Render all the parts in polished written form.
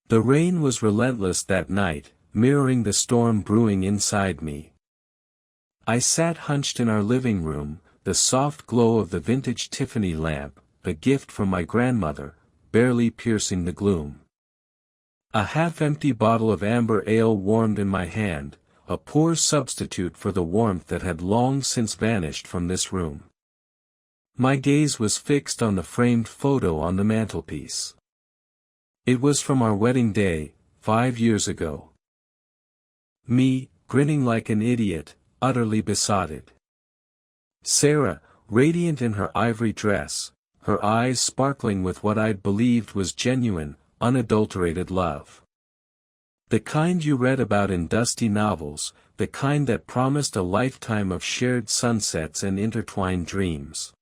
The rain was relentless that night, mirroring the storm brewing inside me. I sat hunched in our living room, the soft glow of the vintage Tiffany lamp, a gift from my grandmother, barely piercing the gloom. A half-empty bottle of amber ale warmed in my hand, a poor substitute for the warmth that had long since vanished from this room. My gaze was fixed on the framed photo on the mantelpiece. It was from our wedding day, 5 years ago. Me, grinning like an idiot, utterly besotted. Sarah, radiant in her ivory dress, her eyes sparkling with what I'd believed was genuine, unadulterated love. The kind you read about in dusty novels, the kind that promised a lifetime of shared sunsets and intertwined dreams.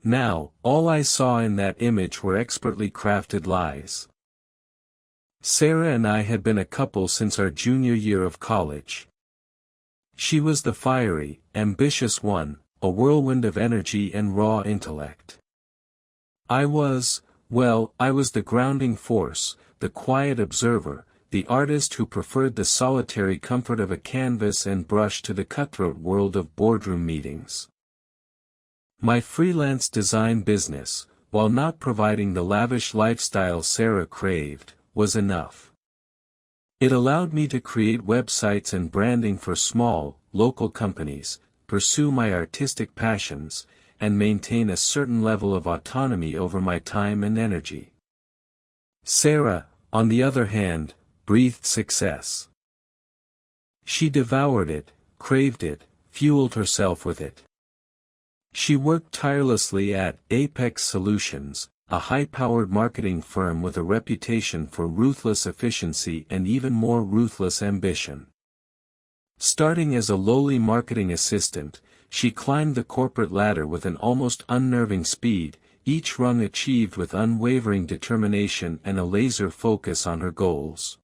Now, all I saw in that image were expertly crafted lies. Sarah and I had been a couple since our junior year of college. She was the fiery, ambitious one, a whirlwind of energy and raw intellect. I was the grounding force, the quiet observer, the artist who preferred the solitary comfort of a canvas and brush to the cutthroat world of boardroom meetings. My freelance design business, while not providing the lavish lifestyle Sarah craved, was enough. It allowed me to create websites and branding for small, local companies, pursue my artistic passions, and maintain a certain level of autonomy over my time and energy. Sarah, on the other hand, breathed success. She devoured it, craved it, fueled herself with it. She worked tirelessly at Apex Solutions, a high-powered marketing firm with a reputation for ruthless efficiency and even more ruthless ambition. Starting as a lowly marketing assistant, she climbed the corporate ladder with an almost unnerving speed, each rung achieved with unwavering determination and a laser focus on her goals.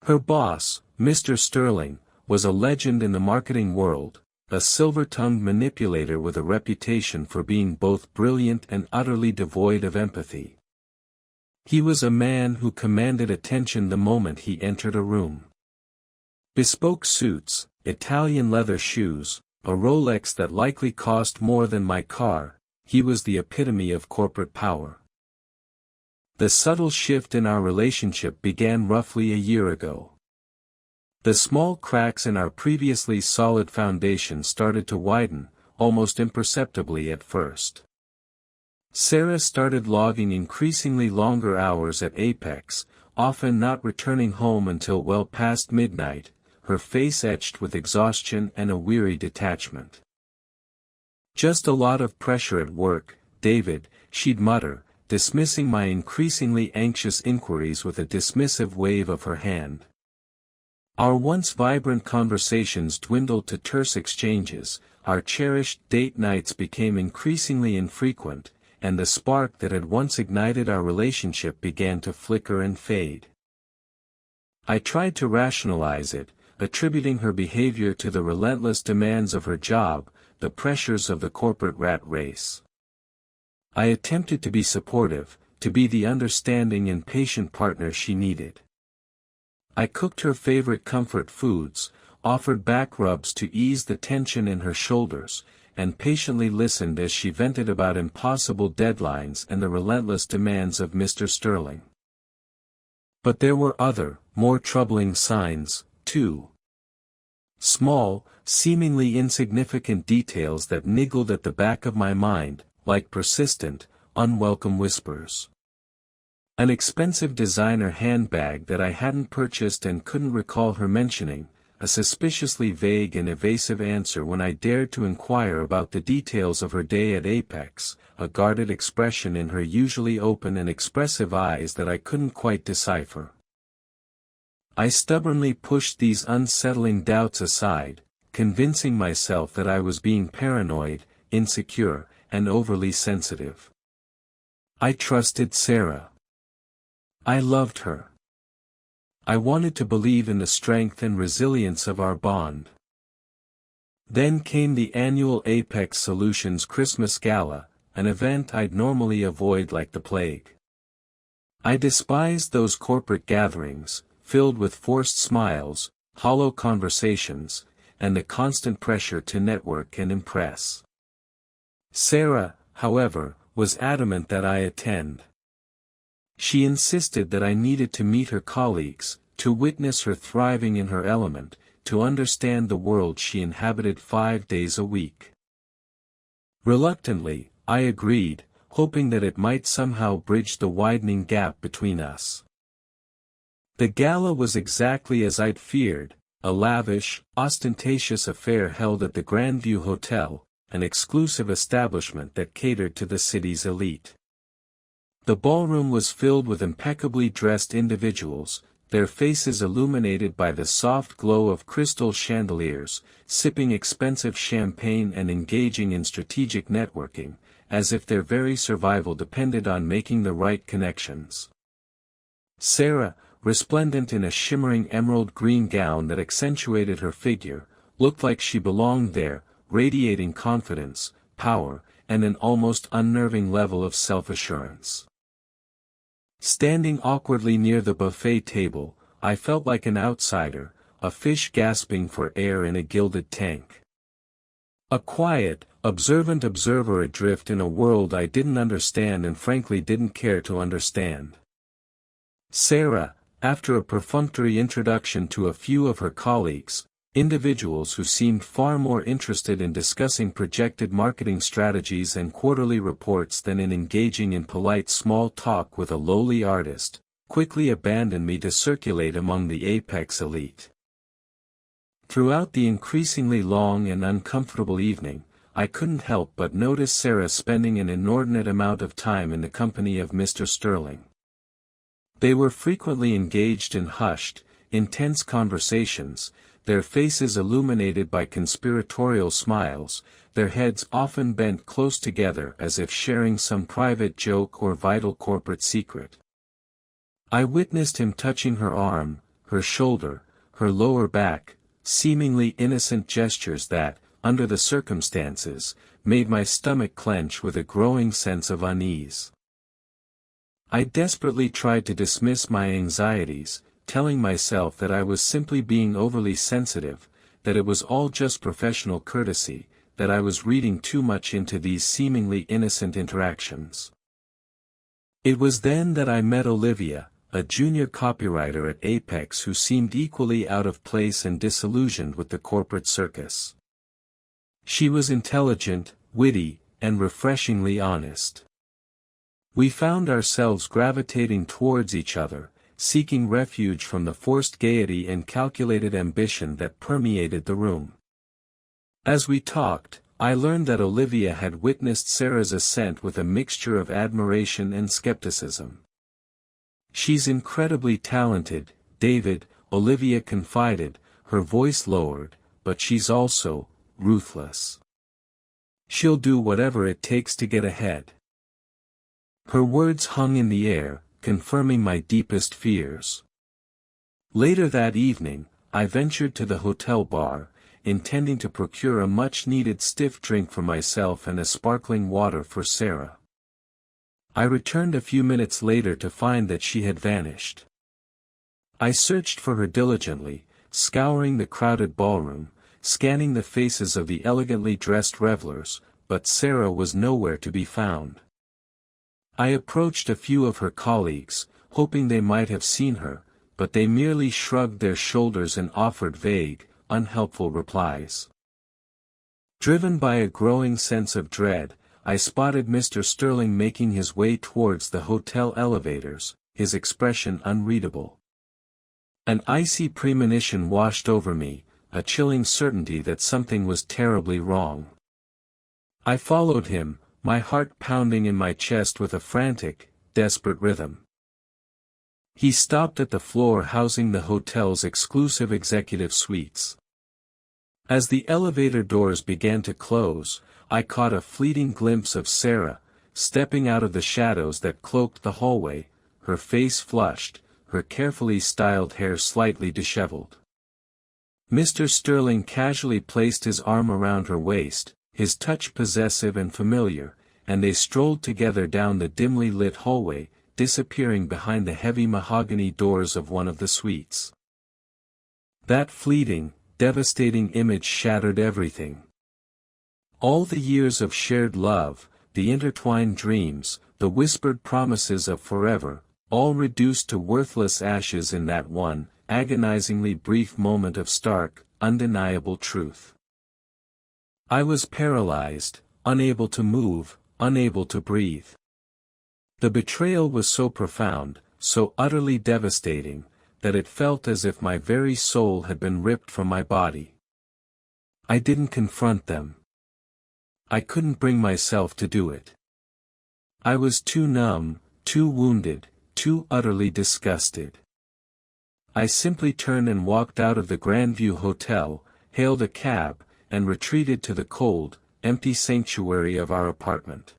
Her boss, Mr. Sterling, was a legend in the marketing world, a silver-tongued manipulator with a reputation for being both brilliant and utterly devoid of empathy. He was a man who commanded attention the moment he entered a room. Bespoke suits, Italian leather shoes, a Rolex that likely cost more than my car, he was the epitome of corporate power. The subtle shift in our relationship began roughly a year ago. The small cracks in our previously solid foundation started to widen, almost imperceptibly at first. Sarah started logging increasingly longer hours at Apex, often not returning home until well past midnight, her face etched with exhaustion and a weary detachment. "Just a lot of pressure at work, David," she'd mutter, dismissing my increasingly anxious inquiries with a dismissive wave of her hand. Our once vibrant conversations dwindled to terse exchanges, our cherished date nights became increasingly infrequent, and the spark that had once ignited our relationship began to flicker and fade. I tried to rationalize it, attributing her behavior to the relentless demands of her job, the pressures of the corporate rat race. I attempted to be supportive, to be the understanding and patient partner she needed. I cooked her favorite comfort foods, offered back rubs to ease the tension in her shoulders, and patiently listened as she vented about impossible deadlines and the relentless demands of Mr. Sterling. But there were other, more troubling signs, too. Small, seemingly insignificant details that niggled at the back of my mind, like persistent, unwelcome whispers. An expensive designer handbag that I hadn't purchased and couldn't recall her mentioning, a suspiciously vague and evasive answer when I dared to inquire about the details of her day at Apex, a guarded expression in her usually open and expressive eyes that I couldn't quite decipher. I stubbornly pushed these unsettling doubts aside, convincing myself that I was being paranoid, insecure, and overly sensitive. I trusted Sarah. I loved her. I wanted to believe in the strength and resilience of our bond. Then came the annual Apex Solutions Christmas Gala, an event I'd normally avoid like the plague. I despised those corporate gatherings, filled with forced smiles, hollow conversations, and the constant pressure to network and impress. Sarah, however, was adamant that I attend. She insisted that I needed to meet her colleagues, to witness her thriving in her element, to understand the world she inhabited 5 days a week. Reluctantly, I agreed, hoping that it might somehow bridge the widening gap between us. The gala was exactly as I'd feared, a lavish, ostentatious affair held at the Grandview Hotel, an exclusive establishment that catered to the city's elite. The ballroom was filled with impeccably dressed individuals, their faces illuminated by the soft glow of crystal chandeliers, sipping expensive champagne and engaging in strategic networking, as if their very survival depended on making the right connections. Sarah, resplendent in a shimmering emerald green gown that accentuated her figure, looked like she belonged there, radiating confidence, power, and an almost unnerving level of self-assurance. Standing awkwardly near the buffet table, I felt like an outsider, a fish gasping for air in a gilded tank. A quiet, observant observer adrift in a world I didn't understand and frankly didn't care to understand. Sarah, after a perfunctory introduction to a few of her colleagues, individuals who seemed far more interested in discussing projected marketing strategies and quarterly reports than in engaging in polite small talk with a lowly artist, quickly abandoned me to circulate among the apex elite. Throughout the increasingly long and uncomfortable evening, I couldn't help but notice Sarah spending an inordinate amount of time in the company of Mr. Sterling. They were frequently engaged in hushed, intense conversations, their faces illuminated by conspiratorial smiles, their heads often bent close together as if sharing some private joke or vital corporate secret. I witnessed him touching her arm, her shoulder, her lower back, seemingly innocent gestures that, under the circumstances, made my stomach clench with a growing sense of unease. I desperately tried to dismiss my anxieties, telling myself that I was simply being overly sensitive, that it was all just professional courtesy, that I was reading too much into these seemingly innocent interactions. It was then that I met Olivia, a junior copywriter at Apex who seemed equally out of place and disillusioned with the corporate circus. She was intelligent, witty, and refreshingly honest. We found ourselves gravitating towards each other, seeking refuge from the forced gaiety and calculated ambition that permeated the room. As we talked, I learned that Olivia had witnessed Sarah's ascent with a mixture of admiration and skepticism. "She's incredibly talented, David," Olivia confided, her voice lowered, "but she's also ruthless. She'll do whatever it takes to get ahead." Her words hung in the air, confirming my deepest fears. Later that evening, I ventured to the hotel bar, intending to procure a much-needed stiff drink for myself and a sparkling water for Sarah. I returned a few minutes later to find that she had vanished. I searched for her diligently, scouring the crowded ballroom, scanning the faces of the elegantly dressed revelers, but Sarah was nowhere to be found. I approached a few of her colleagues, hoping they might have seen her, but they merely shrugged their shoulders and offered vague, unhelpful replies. Driven by a growing sense of dread, I spotted Mr. Sterling making his way towards the hotel elevators, his expression unreadable. An icy premonition washed over me, a chilling certainty that something was terribly wrong. I followed him, my heart pounding in my chest with a frantic, desperate rhythm. He stopped at the floor housing the hotel's exclusive executive suites. As the elevator doors began to close, I caught a fleeting glimpse of Sarah, stepping out of the shadows that cloaked the hallway, her face flushed, her carefully styled hair slightly disheveled. Mr. Sterling casually placed his arm around her waist, his touch possessive and familiar, and they strolled together down the dimly lit hallway, disappearing behind the heavy mahogany doors of one of the suites. That fleeting, devastating image shattered everything. All the years of shared love, the intertwined dreams, the whispered promises of forever, all reduced to worthless ashes in that one, agonizingly brief moment of stark, undeniable truth. I was paralyzed, unable to move, unable to breathe. The betrayal was so profound, so utterly devastating, that it felt as if my very soul had been ripped from my body. I didn't confront them. I couldn't bring myself to do it. I was too numb, too wounded, too utterly disgusted. I simply turned and walked out of the Grandview Hotel, hailed a cab, and retreated to the cold, empty sanctuary of our apartment.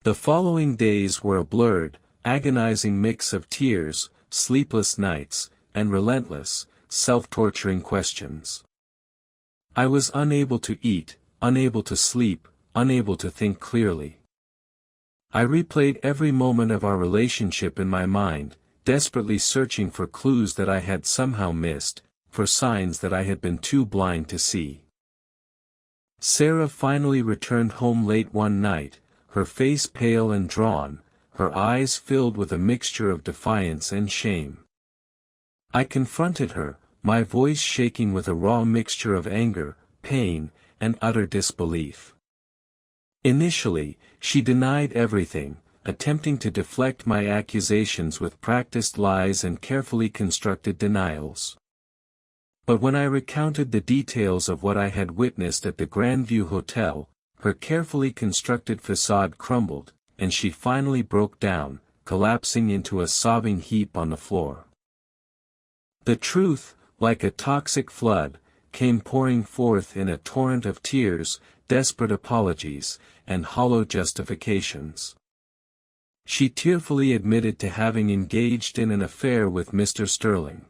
The following days were a blurred, agonizing mix of tears, sleepless nights, and relentless, self-torturing questions. I was unable to eat, unable to sleep, unable to think clearly. I replayed every moment of our relationship in my mind, desperately searching for clues that I had somehow missed, for signs that I had been too blind to see. Sarah finally returned home late one night, her face pale and drawn, her eyes filled with a mixture of defiance and shame. I confronted her, my voice shaking with a raw mixture of anger, pain, and utter disbelief. Initially, she denied everything, attempting to deflect my accusations with practiced lies and carefully constructed denials. But when I recounted the details of what I had witnessed at the Grandview Hotel, her carefully constructed facade crumbled, and she finally broke down, collapsing into a sobbing heap on the floor. The truth, like a toxic flood, came pouring forth in a torrent of tears, desperate apologies, and hollow justifications. She tearfully admitted to having engaged in an affair with Mr. Sterling.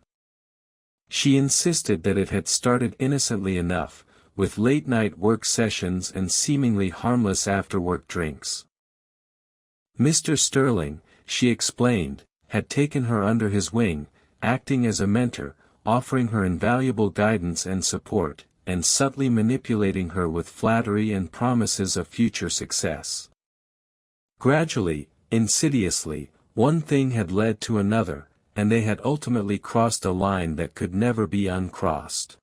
She insisted that it had started innocently enough, with late-night work sessions and seemingly harmless after-work drinks. Mr. Sterling, she explained, had taken her under his wing, acting as a mentor, offering her invaluable guidance and support, and subtly manipulating her with flattery and promises of future success. Gradually, insidiously, one thing had led to another, and they had ultimately crossed a line that could never be uncrossed.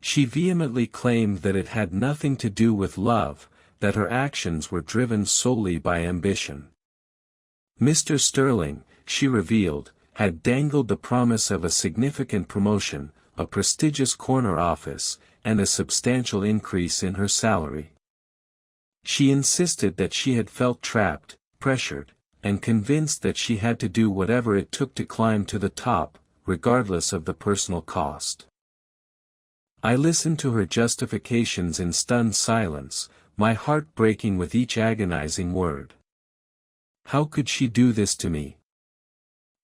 She vehemently claimed that it had nothing to do with love, that her actions were driven solely by ambition. Mr. Sterling, she revealed, had dangled the promise of a significant promotion, a prestigious corner office, and a substantial increase in her salary. She insisted that she had felt trapped, pressured, and convinced that she had to do whatever it took to climb to the top, regardless of the personal cost. I listened to her justifications in stunned silence, my heart breaking with each agonizing word. How could she do this to me?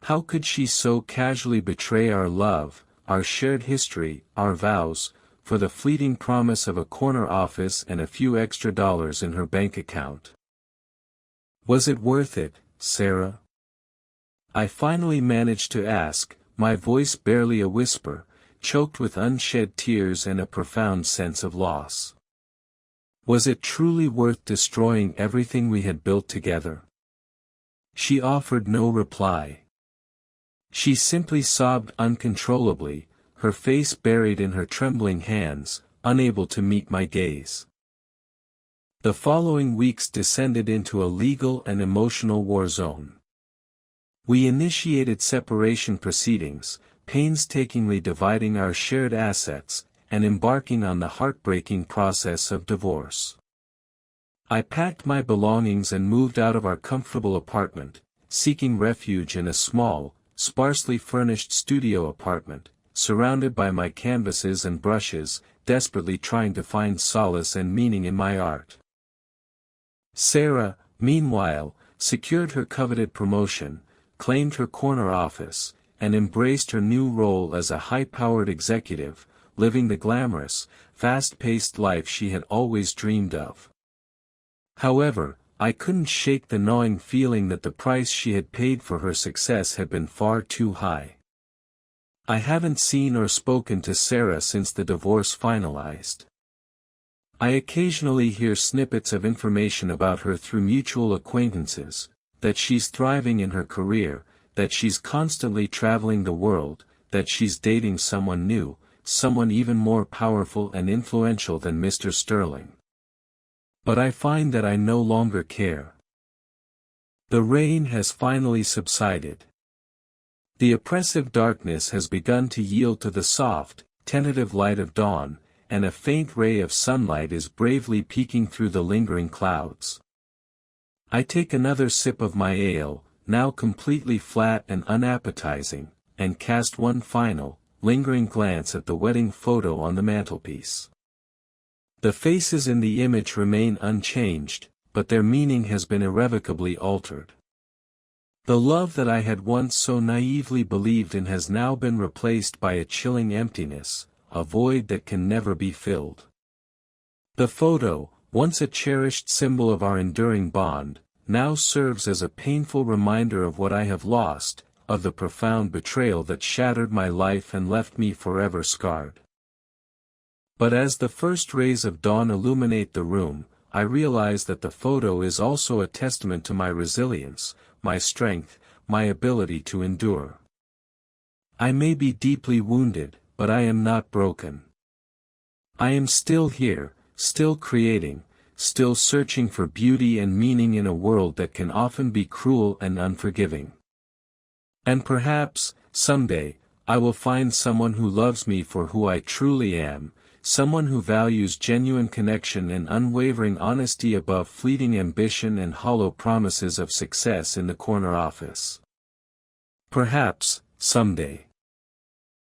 How could she so casually betray our love, our shared history, our vows, for the fleeting promise of a corner office and a few extra dollars in her bank account? Was it worth it, Sarah? I finally managed to ask, my voice barely a whisper, choked with unshed tears and a profound sense of loss. Was it truly worth destroying everything we had built together? She offered no reply. She simply sobbed uncontrollably, her face buried in her trembling hands, unable to meet my gaze. The following weeks descended into a legal and emotional war zone. We initiated separation proceedings, painstakingly dividing our shared assets, and embarking on the heartbreaking process of divorce. I packed my belongings and moved out of our comfortable apartment, seeking refuge in a small, sparsely furnished studio apartment, surrounded by my canvases and brushes, desperately trying to find solace and meaning in my art. Sarah, meanwhile, secured her coveted promotion, claimed her corner office, and embraced her new role as a high-powered executive, living the glamorous, fast-paced life she had always dreamed of. However, I couldn't shake the gnawing feeling that the price she had paid for her success had been far too high. I haven't seen or spoken to Sarah since the divorce finalized. I occasionally hear snippets of information about her through mutual acquaintances, that she's thriving in her career, that she's constantly traveling the world, that she's dating someone new, someone even more powerful and influential than Mr. Sterling. But I find that I no longer care. The rain has finally subsided. The oppressive darkness has begun to yield to the soft, tentative light of dawn, and a faint ray of sunlight is bravely peeking through the lingering clouds. I take another sip of my ale, now completely flat and unappetizing, and cast one final, lingering glance at the wedding photo on the mantelpiece. The faces in the image remain unchanged, but their meaning has been irrevocably altered. The love that I had once so naively believed in has now been replaced by a chilling emptiness, a void that can never be filled. The photo, once a cherished symbol of our enduring bond, now serves as a painful reminder of what I have lost, of the profound betrayal that shattered my life and left me forever scarred. But as the first rays of dawn illuminate the room, I realize that the photo is also a testament to my resilience, my strength, my ability to endure. I may be deeply wounded, but I am not broken. I am still here, still creating, still searching for beauty and meaning in a world that can often be cruel and unforgiving. And perhaps, someday, I will find someone who loves me for who I truly am, someone who values genuine connection and unwavering honesty above fleeting ambition and hollow promises of success in the corner office. Perhaps, someday.